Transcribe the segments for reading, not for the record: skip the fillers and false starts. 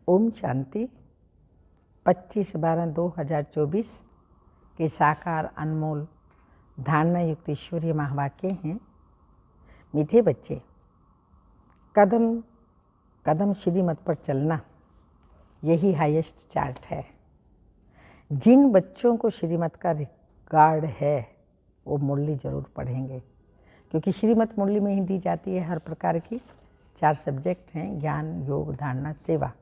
ओम शांति। 25/12/2024 के साकार अनमोल धारणा युक्त ईश्वरीय महावाक्य हैं। मीठे बच्चे, कदम कदम श्रीमत पर चलना, यही हाईएस्ट चार्ट है। जिन बच्चों को श्रीमत का रिकॉर्ड है वो मुरली जरूर पढ़ेंगे, क्योंकि श्रीमत मुरली में ही दी जाती है। हर प्रकार की 4 सब्जेक्ट हैं, ज्ञान, योग, धारणा, सेवा।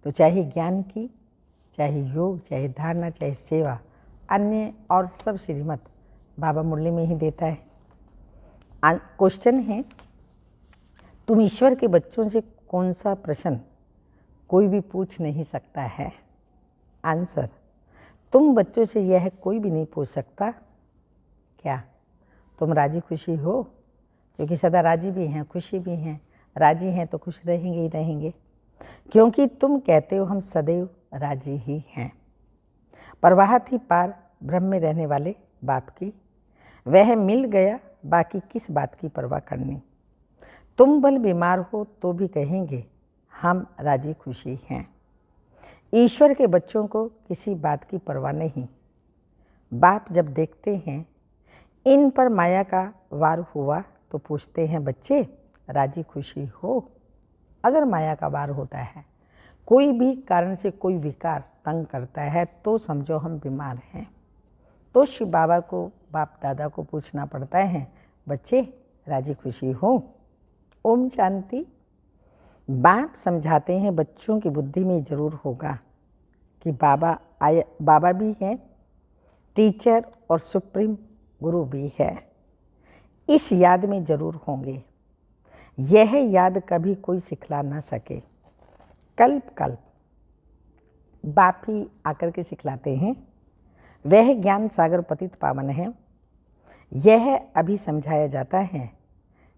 तो चाहे ज्ञान की, चाहे योग, चाहे धारणा, चाहे सेवा, अन्य और सब श्रीमत बाबा मुरली में ही देता है। क्वेश्चन है, तुम ईश्वर के बच्चों से कौन सा प्रश्न कोई भी पूछ नहीं सकता है? आंसर, तुम बच्चों से यह कोई भी नहीं पूछ सकता क्या तुम राजी खुशी हो? क्योंकि सदा राजी भी हैं, खुशी भी हैं। राजी हैं तो खुश रहेंगे ही रहेंगे, क्योंकि तुम कहते हो हम सदैव राजी ही हैं। परवाह थी पार ब्रह्म में रहने वाले बाप की, वह मिल गया, बाकी किस बात की परवाह करनी। तुम भले बीमार हो तो भी कहेंगे हम राजी खुशी हैं। ईश्वर के बच्चों को किसी बात की परवाह नहीं। बाप जब देखते हैं इन पर माया का वार हुआ तो पूछते हैं, बच्चे राजी खुशी हो? अगर माया का वार होता है, कोई भी कारण से कोई विकार तंग करता है, तो समझो हम बीमार हैं। तो शिव बाबा को, बाप दादा को पूछना पड़ता है, बच्चे राजी खुशी हो? ओम शांति। बाप समझाते हैं बच्चों की बुद्धि में जरूर होगा कि बाबा भी हैं, टीचर और सुप्रीम गुरु भी है। इस याद में जरूर होंगे। यह याद कभी कोई सिखला ना सके। कल्प कल्प बाप ही आकर के सिखलाते हैं। वह ज्ञान सागर पतित पावन है। यह अभी समझाया जाता है,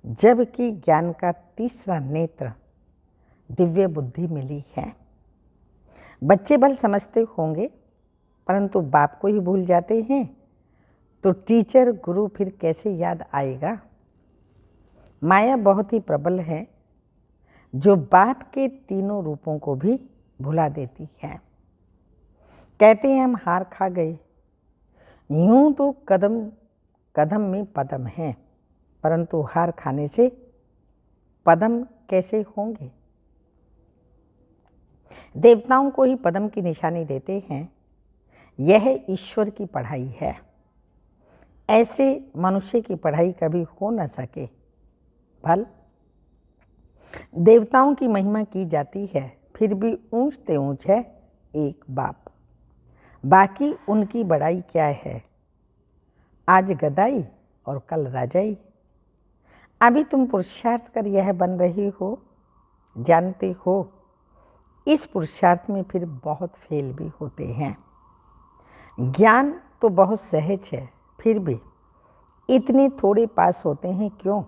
जबकि ज्ञान का तीसरा नेत्र दिव्य बुद्धि मिली है। बच्चे भल समझते होंगे, परंतु बाप को ही भूल जाते हैं, तो टीचर गुरु फिर कैसे याद आएगा? माया बहुत ही प्रबल है, जो बाप के तीनों रूपों को भी भुला देती है। कहते हैं हम हार खा गए। यूं तो कदम कदम में पदम है, परंतु हार खाने से पदम कैसे होंगे? देवताओं को ही पदम की निशानी देते हैं। यह ईश्वर की पढ़ाई है। ऐसे मनुष्य की पढ़ाई कभी हो न सके। भल देवताओं की महिमा की जाती है, फिर भी ऊंचते ऊंच है एक बाप। बाकी उनकी बड़ाई क्या है? आज गदाई और कल राजाई। अभी तुम पुरुषार्थ कर यह बन रही हो, जानते हो इस पुरुषार्थ में फिर बहुत फेल भी होते हैं। ज्ञान तो बहुत सहज है, फिर भी इतने थोड़े पास होते हैं क्यों?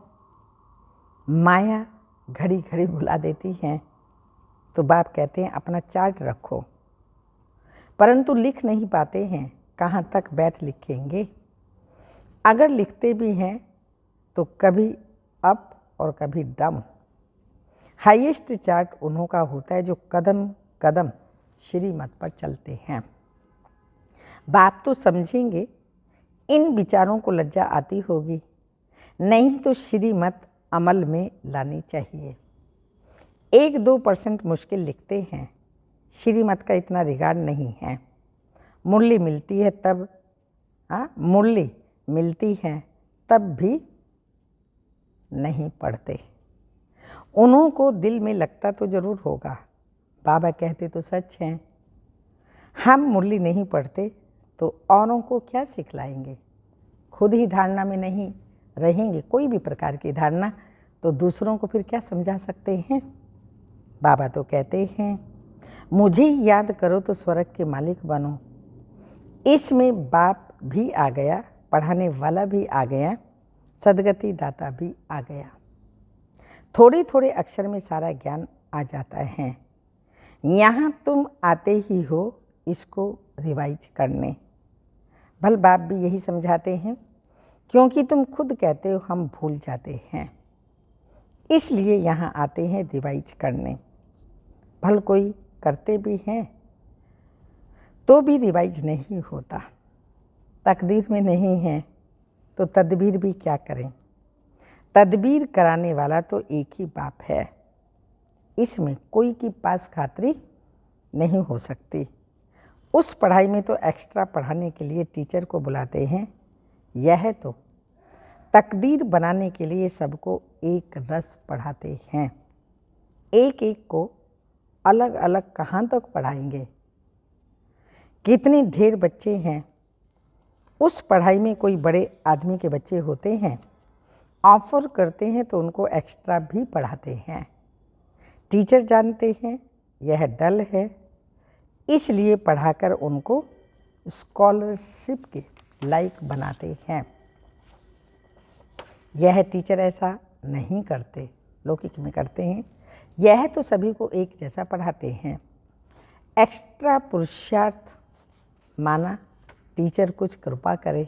माया घड़ी घड़ी भुला देती है। तो बाप कहते हैं अपना चार्ट रखो, परंतु लिख नहीं पाते हैं। कहाँ तक बैठ लिखेंगे? अगर लिखते भी हैं तो कभी अप और कभी डाउन। हाईएस्ट चार्ट उन्हों का होता है जो कदम कदम श्रीमत पर चलते हैं। बाप तो समझेंगे, इन विचारों को लज्जा आती होगी, नहीं तो श्रीमत अमल में लानी चाहिए। 1-2% मुश्किल लिखते हैं, श्रीमत का इतना रिगार्ड नहीं है। मुरली मिलती है तब मुरली मिलती है तब भी नहीं पढ़ते। उन्हों को दिल में लगता तो जरूर होगा, बाबा कहते तो सच हैं। हम मुरली नहीं पढ़ते तो औरों को क्या सिखलाएंगे? खुद ही धारणा में नहीं रहेंगे, कोई भी प्रकार की धारणा, तो दूसरों को फिर क्या समझा सकते हैं? बाबा तो कहते हैं, मुझे याद करो तो स्वर्ग के मालिक बनो। इसमें बाप भी आ गया, पढ़ाने वाला भी आ गया, सदगति दाता भी आ गया। थोड़े थोड़े अक्षर में सारा ज्ञान आ जाता है। यहाँ तुम आते ही हो इसको रिवाइज करने। भल बाप भी यही समझाते हैं, क्योंकि तुम खुद कहते हो हम भूल जाते हैं, इसलिए यहाँ आते हैं रिवाइज करने। भल कोई करते भी हैं तो भी रिवाइज नहीं होता। तकदीर में नहीं है तो तदबीर भी क्या करें। तदबीर कराने वाला तो एक ही बाप है, इसमें कोई की पास खातरी नहीं हो सकती। उस पढ़ाई में तो एक्स्ट्रा पढ़ाने के लिए टीचर को बुलाते हैं, यह तो तकदीर बनाने के लिए सबको एक रस पढ़ाते हैं। एक एक को अलग अलग कहाँ तक पढ़ाएंगे। कितने ढेर बच्चे हैं। उस पढ़ाई में कोई बड़े आदमी के बच्चे होते हैं, ऑफर करते हैं तो उनको एक्स्ट्रा भी पढ़ाते हैं। टीचर जानते हैं यह डल है, इसलिए पढ़ाकर उनको स्कॉलरशिप के लायक बनाते हैं। यह टीचर ऐसा नहीं करते, लौकिक में करते हैं। यह तो सभी को एक जैसा पढ़ाते हैं। एक्स्ट्रा पुरुषार्थ माना टीचर कुछ कृपा करे।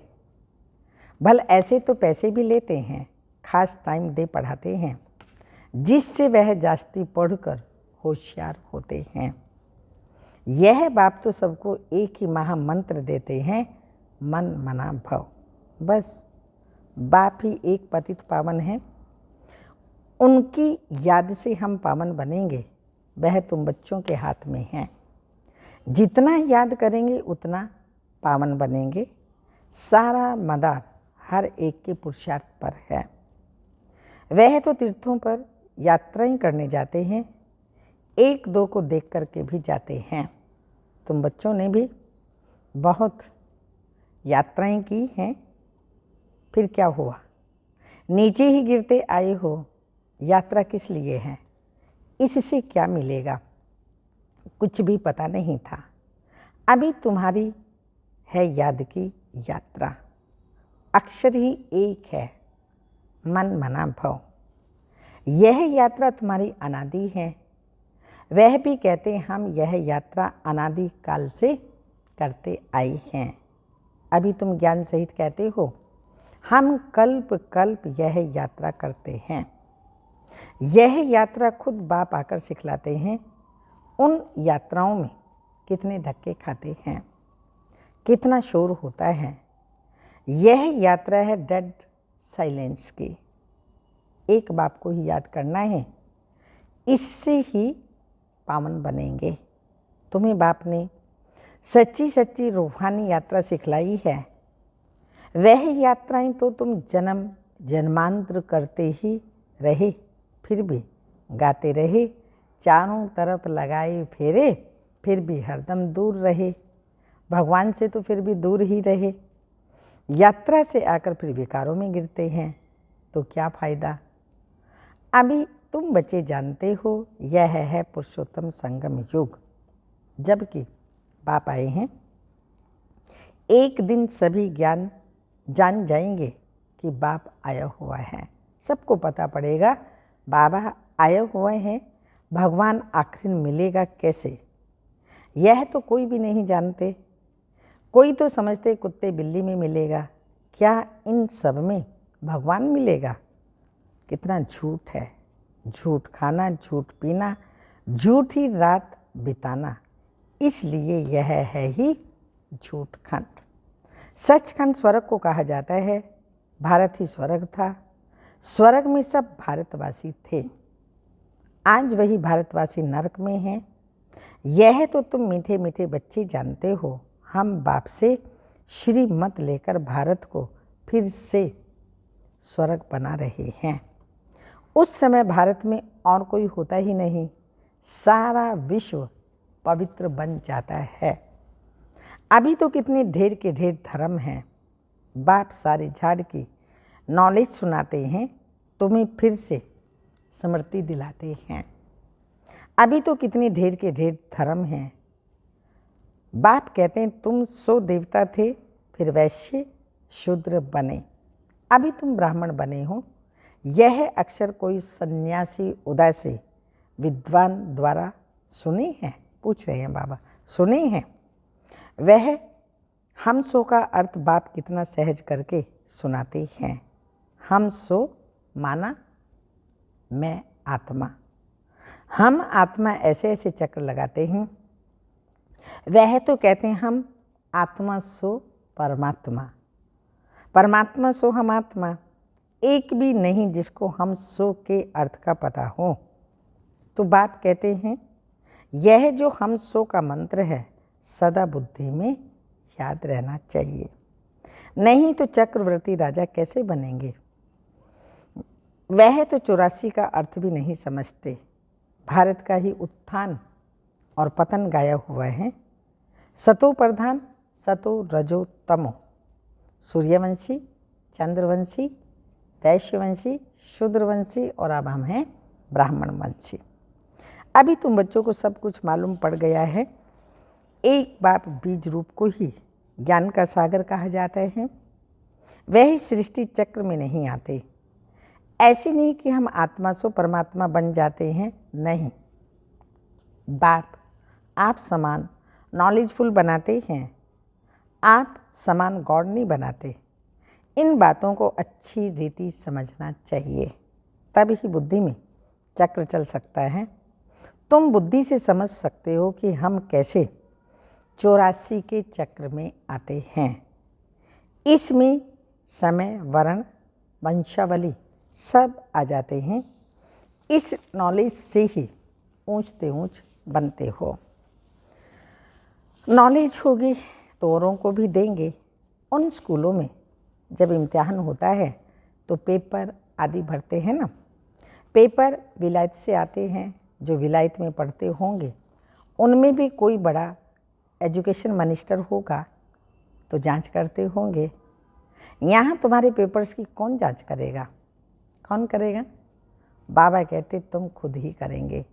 भल ऐसे तो पैसे भी लेते हैं, खास टाइम दे पढ़ाते हैं, जिससे वह जास्ती पढ़कर होशियार होते हैं। यह बाप तो सबको एक ही महामंत्र देते हैं, मन मना भव। बस बाप ही एक पतित पावन है, उनकी याद से हम पावन बनेंगे, वह तुम बच्चों के हाथ में है। जितना याद करेंगे उतना पावन बनेंगे। सारा मदार हर एक के पुरुषार्थ पर है। वह तो तीर्थों पर यात्राएं करने जाते हैं, एक दो को देख करके भी जाते हैं। तुम बच्चों ने भी बहुत यात्राएं की हैं, फिर क्या हुआ? नीचे ही गिरते आए हो। यात्रा किस लिए है? इससे क्या मिलेगा? कुछ भी पता नहीं था। अभी तुम्हारी है याद की यात्रा। अक्षर ही एक है, मन मना भव। यह यात्रा तुम्हारी अनादि है। वह भी कहते हम यह यात्रा अनादि काल से करते आए हैं। अभी तुम ज्ञान सहित कहते हो हम कल्प कल्प यह यात्रा करते हैं। यह यात्रा खुद बाप आकर सिखलाते हैं। उन यात्राओं में कितने धक्के खाते हैं, कितना शोर होता है। यह यात्रा है डेड साइलेंस की। एक बाप को ही याद करना है, इससे ही पावन बनेंगे। तुम्हें बाप ने सच्ची सच्ची रूहानी यात्रा सिखलाई है। वह यात्राएं तो तुम जन्म जन्मांतर करते ही रहे, फिर भी गाते रहे, चारों तरफ लगाए फेरे, फिर भी हरदम दूर रहे। भगवान से तो फिर भी दूर ही रहे। यात्रा से आकर फिर विकारों में गिरते हैं, तो क्या फ़ायदा? अभी तुम बच्चे जानते हो यह है पुरुषोत्तम संगम युग। जबकि बाप आए हैं, एक दिन सभी ज्ञान जान जाएंगे कि बाप आया हुआ है। सबको पता पड़ेगा बाबा आए हुए हैं। भगवान आखिर मिलेगा कैसे, यह तो कोई भी नहीं जानते। कोई तो समझते कुत्ते बिल्ली में मिलेगा, क्या इन सब में भगवान मिलेगा? कितना झूठ है। झूठ खाना, झूठ पीना, झूठ ही रात बिताना, इसलिए यह है ही झूठ खंड। सचखंड स्वर्ग को कहा जाता है। भारत ही स्वर्ग था। स्वर्ग में सब भारतवासी थे। आज वही भारतवासी नरक में हैं। यह तो तुम मीठे मीठे बच्चे जानते हो। हम बाप से श्रीमत लेकर भारत को फिर से स्वर्ग बना रहे हैं। उस समय भारत में और कोई होता ही नहीं, सारा विश्व पवित्र बन जाता है। अभी तो कितने ढेर के ढेर धर्म हैं। बाप सारे झाड़ की नॉलेज सुनाते हैं, तुम्हें फिर से स्मृति दिलाते हैं। अभी तो कितने ढेर के ढेर धर्म हैं। बाप कहते हैं तुम सो देवता थे, फिर वैश्य शूद्र बने, अभी तुम ब्राह्मण बने हो। यह अक्षर कोई सन्यासी उदासी विद्वान द्वारा सुने हैं? पूछ रहे हैं बाबा, सुने हैं? वह हम सो का अर्थ बाप कितना सहज करके सुनाते हैं। हम सो माना मैं आत्मा। हम आत्मा ऐसे ऐसे चक्र लगाते हैं, वह तो कहते हैं हम आत्मा सो परमात्मा, परमात्मा सो हम आत्मा। एक भी नहीं जिसको हम सो के अर्थ का पता हो। तो बाप कहते हैं यह जो हम सो का मंत्र है सदा बुद्धि में याद रहना चाहिए, नहीं तो चक्रवर्ती राजा कैसे बनेंगे। वह तो 84 का अर्थ भी नहीं समझते। भारत का ही उत्थान और पतन गाया हुआ है। सतो प्रधान, सतो रजो तमो, सूर्यवंशी, चंद्रवंशी, वैश्यवंशी, शूद्रवंशी और अब हम हैं ब्राह्मण वंशी। अभी तुम बच्चों को सब कुछ मालूम पड़ गया है। एक बाप बीज रूप को ही ज्ञान का सागर कहा जाता है। वह सृष्टि चक्र में नहीं आते। ऐसी नहीं कि हम आत्मा से परमात्मा बन जाते हैं, नहीं। बाप आप समान नॉलेजफुल बनाते हैं, आप समान गॉड नहीं बनाते। इन बातों को अच्छी रीति समझना चाहिए, तब ही बुद्धि में चक्र चल सकता है। तुम बुद्धि से समझ सकते हो कि हम कैसे 84 के चक्र में आते हैं। इसमें समय, वर्ण, वंशावली सब आ जाते हैं। इस नॉलेज से ही ऊंचते ऊंच बनते हो। नॉलेज होगी तो औरों को भी देंगे। उन स्कूलों में जब इम्तिहान होता है तो पेपर आदि भरते हैं ना, पेपर विलायत से आते हैं। जो विलायत में पढ़ते होंगे उनमें भी कोई बड़ा एजुकेशन मिनिस्टर होगा तो जांच करते होंगे। यहाँ तुम्हारे पेपर्स की कौन जांच करेगा? कौन करेगा? बाबा कहते तुम खुद ही करेंगे।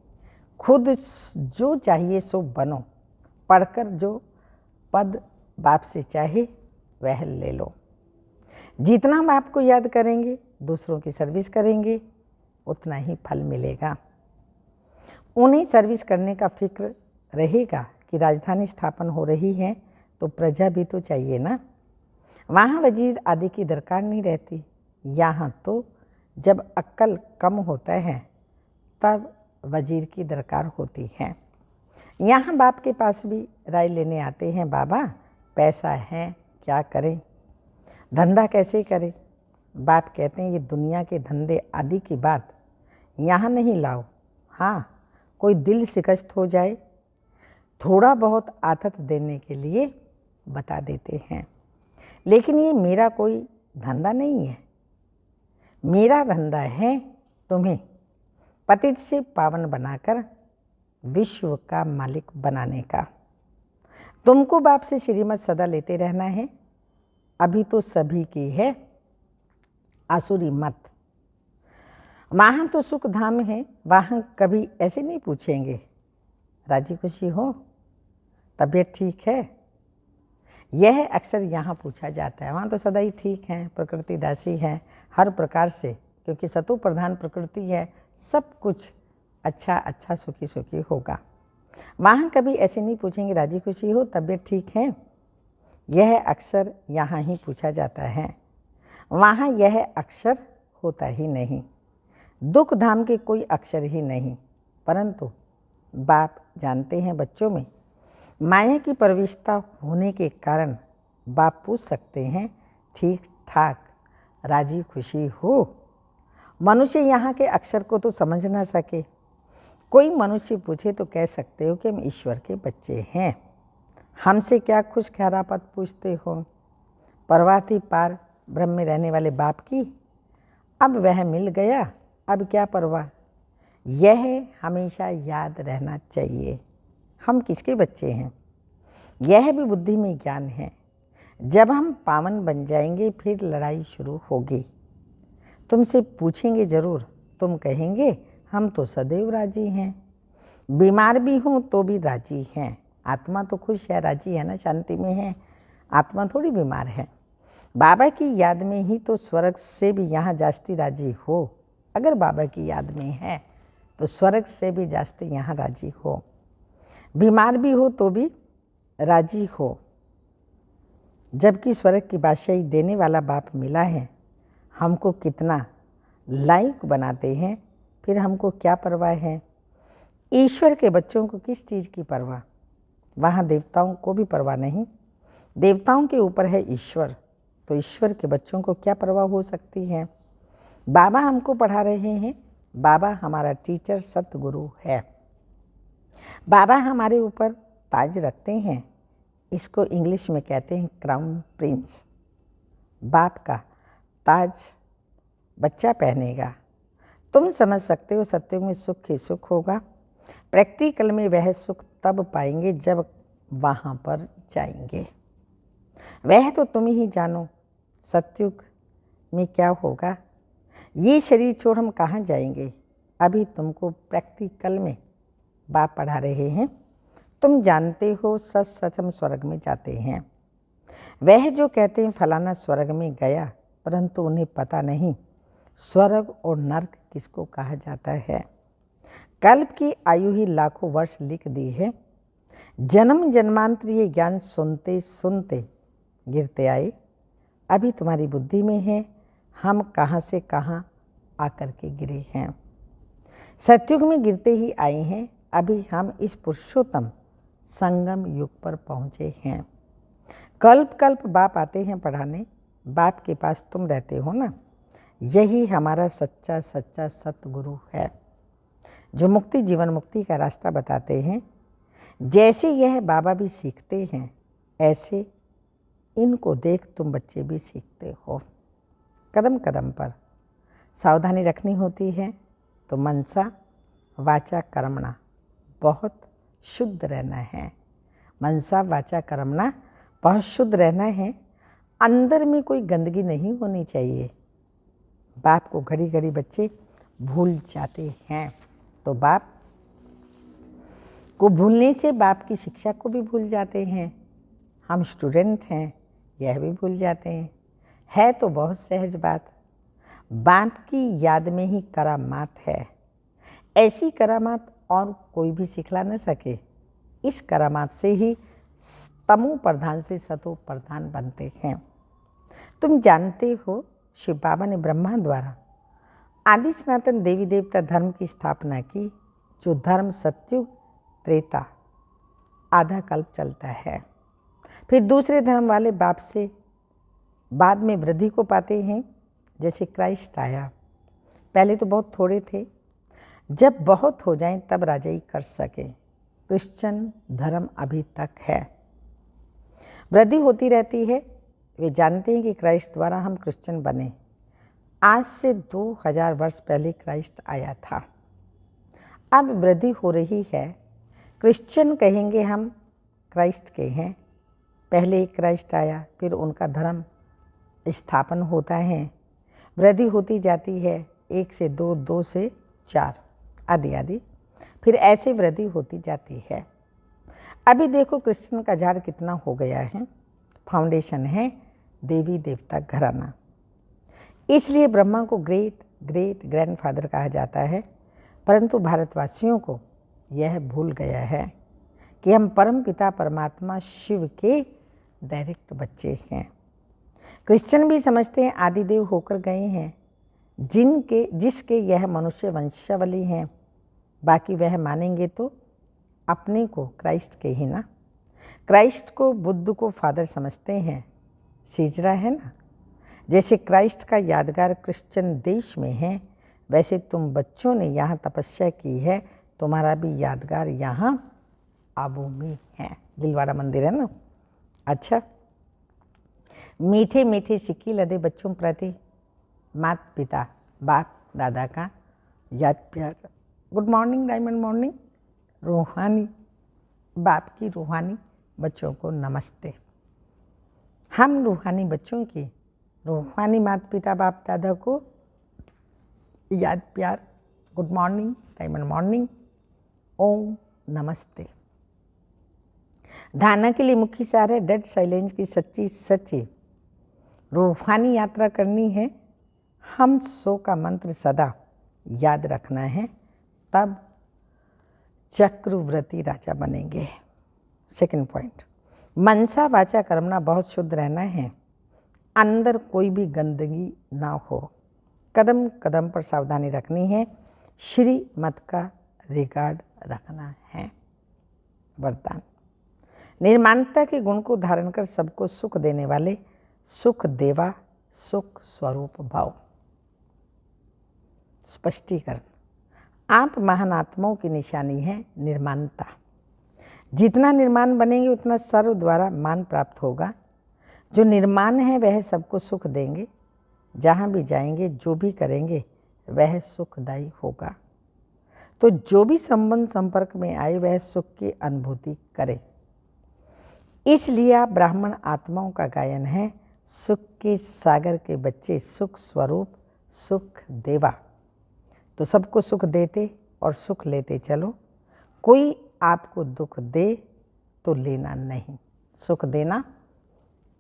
खुद जो चाहिए सो बनो। पढ़कर जो पद बाप से चाहे वह ले लो। जितना बाप को याद करेंगे, दूसरों की सर्विस करेंगे, उतना ही फल मिलेगा। उन्हें सर्विस करने का फिक्र रहेगा कि राजधानी स्थापन हो रही है तो प्रजा भी तो चाहिए ना। वहाँ वजीर आदि की दरकार नहीं रहती। यहाँ तो जब अक्ल कम होता है तब वजीर की दरकार होती है। यहाँ बाप के पास भी राय लेने आते हैं, बाबा पैसा है क्या करें, धंधा कैसे करें। बाप कहते हैं ये दुनिया के धंधे आदि की बात यहाँ नहीं लाओ। हाँ, कोई दिल शिकस्त हो जाए थोड़ा बहुत आथत देने के लिए बता देते हैं, लेकिन ये मेरा कोई धंधा नहीं है। मेरा धंधा है तुम्हें पतित से पावन बनाकर विश्व का मालिक बनाने का। तुमको बाप से श्रीमत सदा लेते रहना है। अभी तो सभी की है आसुरी मत। वहाँ तो सुख धाम है, वहाँ कभी ऐसे नहीं पूछेंगे राजी खुशी हो, तबीयत ठीक है। यह अक्सर यहाँ पूछा जाता है। वहाँ तो सदा ही ठीक है, प्रकृति दासी है हर प्रकार से, क्योंकि सतो प्रधान प्रकृति है। सब कुछ अच्छा अच्छा सुखी सुखी होगा। वहाँ कभी ऐसे नहीं पूछेंगे राजी खुशी हो, तबीयत ठीक है। यह अक्सर यहाँ ही पूछा जाता है, वहाँ यह अक्षर होता ही नहीं। दुख धाम के कोई अक्षर ही नहीं। परंतु बाप जानते हैं बच्चों में माया की प्रविष्टता होने के कारण बाप पूछ सकते हैं ठीक ठाक राजी खुशी हो। मनुष्य यहाँ के अक्षर को तो समझ ना सके। कोई मनुष्य पूछे तो कह सकते हो कि हम ईश्वर के बच्चे हैं, हमसे क्या खुश ख्यारापत पूछते हो। परवाह थी पार ब्रह्म में रहने वाले बाप की, अब वह मिल गया, अब क्या परवाह। यह हमेशा याद रहना चाहिए। हम किसके बच्चे हैं? यह भी बुद्धि में ज्ञान है। जब हम पावन बन जाएंगे फिर लड़ाई शुरू होगी। तुमसे पूछेंगे जरूर, तुम कहेंगे हम तो सदैव राजी हैं। बीमार भी हों तो भी राजी हैं। आत्मा तो खुश है, राजी है ना, शांति में है। आत्मा थोड़ी बीमार है। बाबा की याद में ही तो स्वर्ग से भी यहाँ जास्ती राजी हो। अगर बाबा की याद में है तो स्वर्ग से भी जास्ती यहाँ राजी हो। बीमार भी हो तो भी राजी हो। जबकि स्वर्ग की बादशाही देने वाला बाप मिला है, हमको कितना लायक बनाते हैं, फिर हमको क्या परवाह है। ईश्वर के बच्चों को किस चीज़ की परवाह? वहाँ देवताओं को भी परवाह नहीं। देवताओं के ऊपर है ईश्वर, तो ईश्वर के बच्चों को क्या परवाह हो सकती है? बाबा हमको पढ़ा रहे हैं, बाबा हमारा टीचर सतगुरु है। बाबा हमारे ऊपर ताज रखते हैं, इसको इंग्लिश में कहते हैं क्राउन प्रिंस। बाप का ताज बच्चा पहनेगा। तुम समझ सकते हो सत्युग में सुख ही सुख होगा। प्रैक्टिकल में वह सुख तब पाएंगे जब वहाँ पर जाएंगे। वह तो तुम ही जानो सत्युग में क्या होगा। ये शरीर छोड़ हम कहाँ जाएंगे? अभी तुमको प्रैक्टिकल में बाप पढ़ा रहे हैं। तुम जानते हो सच सच हम स्वर्ग में जाते हैं। वह जो कहते हैं फलाना स्वर्ग में गया, परंतु उन्हें पता नहीं स्वर्ग और नर्क किसको कहा जाता है। कल्प की आयु ही लाखों वर्ष लिख दी है। जन्म जन्मांतर ये ज्ञान सुनते सुनते गिरते आए। अभी तुम्हारी बुद्धि में है हम कहाँ से कहाँ आकर के गिरे हैं। सतयुग में गिरते ही आए हैं। अभी हम इस पुरुषोत्तम संगम युग पर पहुँचे हैं। कल्प कल्प बाप आते हैं पढ़ाने। बाप के पास तुम रहते हो ना, यही हमारा सच्चा सच्चा सतगुरु है, जो मुक्ति जीवन मुक्ति का रास्ता बताते हैं। जैसे यह बाबा भी सीखते हैं, ऐसे इनको देख तुम बच्चे भी सीखते हो। कदम कदम पर सावधानी रखनी होती है, तो मनसा वाचा कर्मणा बहुत शुद्ध रहना है। मनसा वाचा कर्मणा बहुत शुद्ध रहना है। अंदर में कोई गंदगी नहीं होनी चाहिए। बाप को घड़ी घड़ी बच्चे भूल जाते हैं, तो बाप को भूलने से बाप की शिक्षा को भी भूल जाते हैं। हम स्टूडेंट हैं, यह भी भूल जाते हैं। है तो बहुत सहज बात। बाप की याद में ही करामात है। ऐसी करामात और कोई भी सिखला न सके। इस करामात से ही तमो प्रधान से सतो प्रधान बनते हैं। तुम जानते हो शिव बाबा ने ब्रह्मा द्वारा आदि सनातन देवी देवता धर्म की स्थापना की, जो धर्म सत्युग त्रेता आधा कल्प चलता है। फिर दूसरे धर्म वाले बाप से बाद में वृद्धि को पाते हैं। जैसे क्राइस्ट आया, पहले तो बहुत थोड़े थे, जब बहुत हो जाएं तब राजाई कर सके। क्रिश्चियन धर्म अभी तक है, वृद्धि होती रहती है। वे जानते हैं कि क्राइस्ट द्वारा हम क्रिश्चियन बने। आज से 2000 वर्ष पहले क्राइस्ट आया था। अब वृद्धि हो रही है। क्रिश्चियन कहेंगे हम क्राइस्ट के हैं। पहले एक क्राइस्ट आया, फिर उनका धर्म स्थापन होता है, वृद्धि होती जाती है। 1 से 2, 2 से 4 आदि आदि, फिर ऐसे वृद्धि होती जाती है। अभी देखो क्रिश्चियन का झाड़ कितना हो गया है। फाउंडेशन है देवी देवता घराना। इसलिए ब्रह्मा को ग्रेट ग्रेट ग्रैंडफादर कहा जाता है। परंतु भारतवासियों को यह भूल गया है कि हम परम पिता परमात्मा शिव के डायरेक्ट बच्चे हैं। क्रिश्चियन भी समझते हैं आदिदेव होकर गए हैं, जिसके यह मनुष्य वंशावली हैं। बाकी वह मानेंगे तो अपने को क्राइस्ट के ही ना। क्राइस्ट को बुद्ध को फादर समझते हैं। सीजरा है ना, जैसे क्राइस्ट का यादगार क्रिश्चियन देश में है, वैसे तुम बच्चों ने यहाँ तपस्या की है, तुम्हारा भी यादगार यहाँ आबू में है। दिलवाड़ा मंदिर है ना। अच्छा, मीठे मीठे सिक्की लदे बच्चों प्रति माता पिता बाप दादा का याद प्यार। Good morning diamond morning. रूहानी बाप की रूहानी बच्चों को नमस्ते। हम रूहानी बच्चों की रूहानी माता पिता बाप दादा को याद प्यार। गुड मॉर्निंग डायमंड मॉर्निंग, ओम नमस्ते। धारणा के लिए मुख्य सार है डेड साइलेंस की सच्ची सच्ची रूहानी यात्रा करनी है। हम सो का मंत्र सदा याद रखना है, तब चक्रवर्ती राजा बनेंगे। सेकंड पॉइंट, मनसा वाचा कर्मणा बहुत शुद्ध रहना है। अंदर कोई भी गंदगी ना हो। कदम कदम पर सावधानी रखनी है। श्री मत का रिगार्ड रखना है। वरदान। निर्माणता के गुण को धारण कर सबको सुख देने वाले सुख देवा सुख स्वरूप भाव। स्पष्टीकरण। आप महान आत्माओं की निशानी है निर्माणता। जितना निर्माण बनेंगे उतना सर्व द्वारा मान प्राप्त होगा। जो निर्माण है वह सबको सुख देंगे। जहाँ भी जाएंगे जो भी करेंगे वह सुखदायी होगा। तो जो भी संबंध संपर्क में आए वह सुख की अनुभूति करे। इसलिए आप ब्राह्मण आत्माओं का गायन है। सुख के सागर के बच्चे सुख स्वरूप सुख देवा। तो सबको सुख देते और सुख लेते चलो। कोई आपको दुख दे तो लेना नहीं। सुख देना।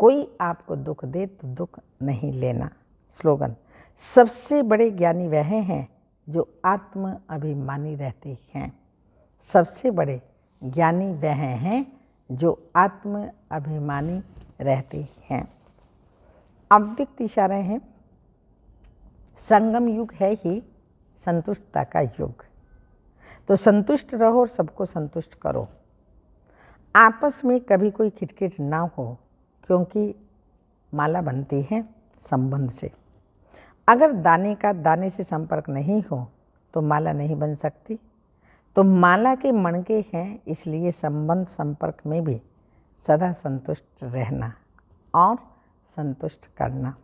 कोई आपको दुख दे तो दुख नहीं लेना। स्लोगन। सबसे बड़े ज्ञानी वह हैं जो आत्म अभिमानी रहते हैं। सबसे बड़े ज्ञानी वह हैं जो आत्म अभिमानी रहते हैं। अव्यक्त इशारे हैं। संगम युग है ही संतुष्टता का युग। तो संतुष्ट रहो और सबको संतुष्ट करो। आपस में कभी कोई खिटखिट ना हो, क्योंकि माला बनती है संबंध से। अगर दाने का दाने से संपर्क नहीं हो तो माला नहीं बन सकती। तो माला के मणके हैं, इसलिए संबंध संपर्क में भी सदा संतुष्ट रहना और संतुष्ट करना।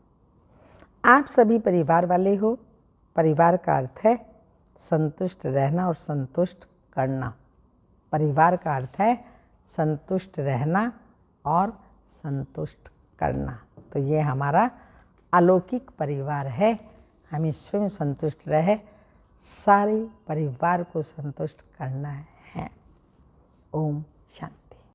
आप सभी परिवार वाले हो। परिवार का अर्थ है संतुष्ट रहना और संतुष्ट करना। परिवार का अर्थ है संतुष्ट रहना और संतुष्ट करना। तो ये हमारा अलौकिक परिवार है। हमें स्वयं संतुष्ट रहे, सारे परिवार को संतुष्ट करना है। ओम शांति।